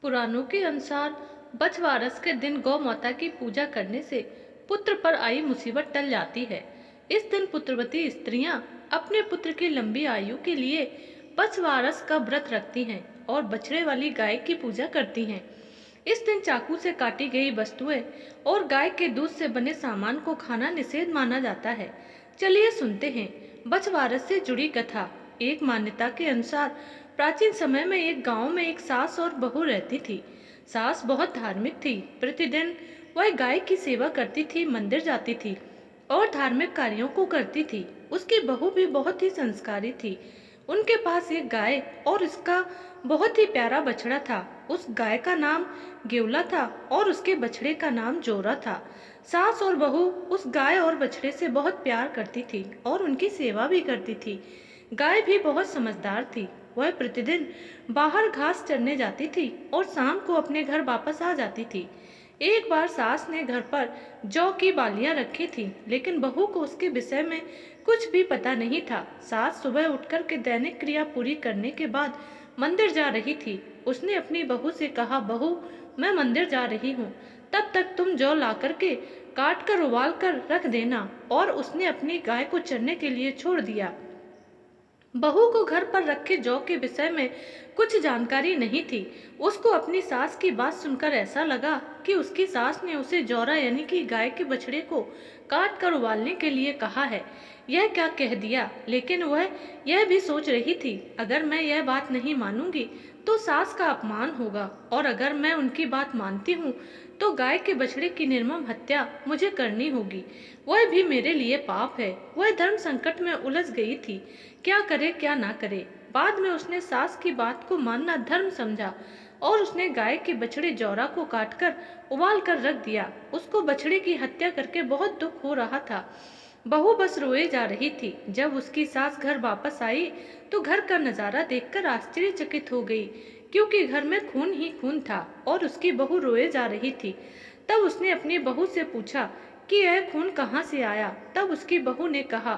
पुराणों के अनुसार बछवारस के दिन गौ माता की पूजा करने से पुत्र पर आई मुसीबत टल जाती है। इस दिन पुत्रवती स्त्रियां अपने पुत्र की लंबी आयु के लिए बछवारस का व्रत रखती हैं और बछड़े वाली गाय की पूजा करती हैं। इस दिन चाकू से काटी गई वस्तुएं और गाय के दूध से बने सामान को खाना निषेध माना जाता है। चलिए सुनते हैं बछवारस से जुड़ी कथा। एक मान्यता के अनुसार प्राचीन समय में एक गांव में एक सास और बहू रहती थी। सास बहुत धार्मिक थी। प्रतिदिन वह गाय की सेवा करती थी, मंदिर जाती थी और धार्मिक कार्यों को करती थी। उसकी बहू भी बहुत ही संस्कारी थी। उनके पास एक गाय और इसका बहुत ही प्यारा बछड़ा था। उस गाय का नाम गेवला था और उसके बछड़े का नाम जोरा था। सास और बहू उस गाय और बछड़े से बहुत प्यार करती थी और उनकी सेवा भी करती थी। गाय भी बहुत समझदार थी। वह प्रतिदिन बाहर घास चरने जाती थी और शाम को अपने घर वापस आ जाती थी। एक बार सास ने घर पर जौ की बालियां रखी थी, लेकिन बहू को उसके विषय में कुछ भी पता नहीं था। सास सुबह उठकर के दैनिक क्रिया पूरी करने के बाद मंदिर जा रही थी। उसने अपनी बहू से कहा, बहू, मैं मंदिर जा रही हूँ, तब तक तुम जौ ला करके काट कर उबाल कर रख देना। और उसने अपनी गाय को चरने के लिए छोड़ दिया। बहू को घर पर रखे जौ के विषय में कुछ जानकारी नहीं थी। उसको अपनी सास की बात सुनकर ऐसा लगा कि उसकी सास ने उसे जौरा यानी कि गाय के बछड़े को काट कर उबालने के लिए कहा है। यह क्या कह दिया। लेकिन वह यह भी सोच रही थी, अगर मैं यह बात नहीं मानूंगी तो सास का अपमान होगा, और अगर मैं उनकी बात मानती हूँ तो गाय के बछड़े की निर्मम हत्या मुझे करनी होगी। वह भी मेरे लिए पाप है। वह धर्म संकट में उलझ गई थी, क्या करे क्या ना करे। बाद में उसने सास की बात को मानना धर्म समझा और उसने गाय के बछड़े जौरा को काटकर उबाल कर रख दिया। उसको बछड़े की हत्या करके बहुत दुख हो रहा था। बहू बस रोए जा रही थी। जब उसकी सास घर वापस आई तो घर का नजारा देखकर आश्चर्यचकित हो गई, क्योंकि घर में खून ही खून था और उसकी बहू रोए जा रही थी। तब उसने अपनी बहू से पूछा कि यह खून कहाँ से आया। तब उसकी बहू ने कहा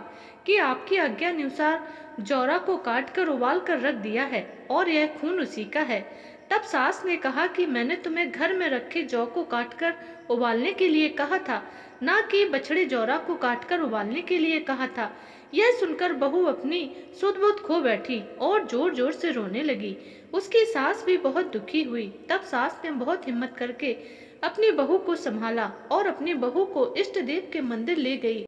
कि आपकी आज्ञा अनुसार जौरा को काट कर उबाल कर रख दिया है और यह खून उसी का है। तब सास ने कहा कि मैंने तुम्हें घर में रखे जौ को काटकर उबालने के लिए कहा था, ना कि बछड़े जौरा को काटकर उबालने के लिए कहा था। यह सुनकर बहू अपनी सुध बुध खो बैठी और जोर जोर से रोने लगी। उसकी सास भी बहुत दुखी हुई। तब सास ने बहुत हिम्मत करके अपनी बहू को संभाला और अपनी बहू को इष्ट देव के मंदिर ले गई।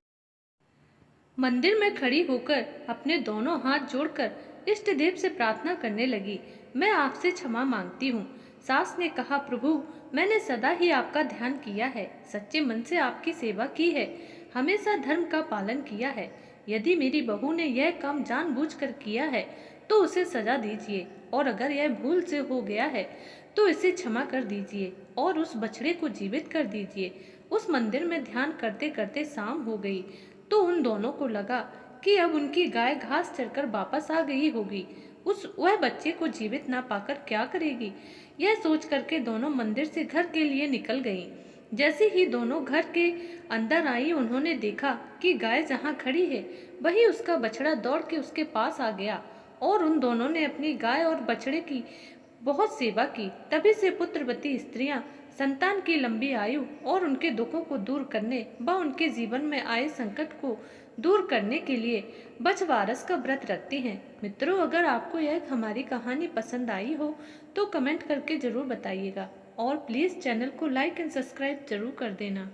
मंदिर में खड़ी होकर अपने दोनों हाथ जोड़कर इष्ट देव से प्रार्थना करने लगी, मैं आपसे क्षमा मांगती हूँ। सास ने कहा, प्रभु, मैंने सदा ही आपका ध्यान किया है, सच्चे मन से आपकी सेवा की है, हमेशा धर्म का पालन किया है। यदि मेरी बहू ने यह काम जानबूझकर किया है तो उसे सजा दीजिए, और अगर यह भूल से हो गया है तो इसे क्षमा कर दीजिए और उस बछड़े को जीवित कर दीजिए। उस मंदिर में ध्यान करते करते शाम हो गई तो उन दोनों को लगा कि अब उनकी गाय घास चरकर वापस आ गई होगी। वह बच्चे को जीवित ना पाकर क्या करेगी। यह सोच करके दोनों मंदिर से घर के लिए निकल गईं। जैसे ही दोनों घर के अंदर आई, उन्होंने देखा कि गाय जहाँ खड़ी है वही उसका बछड़ा दौड़ के उसके पास आ गया और उन दोनों ने अपनी गाय और बछड़े की बहुत सेवा की। तभी से पुत्रवती स्त्रियां संतान की लंबी आयु और उनके दुखों को दूर करने व उनके जीवन में आए संकट को दूर करने के लिए बछवारस का व्रत रखती हैं। मित्रों, अगर आपको यह हमारी कहानी पसंद आई हो तो कमेंट करके जरूर बताइएगा और प्लीज़ चैनल को लाइक एंड सब्सक्राइब जरूर कर देना।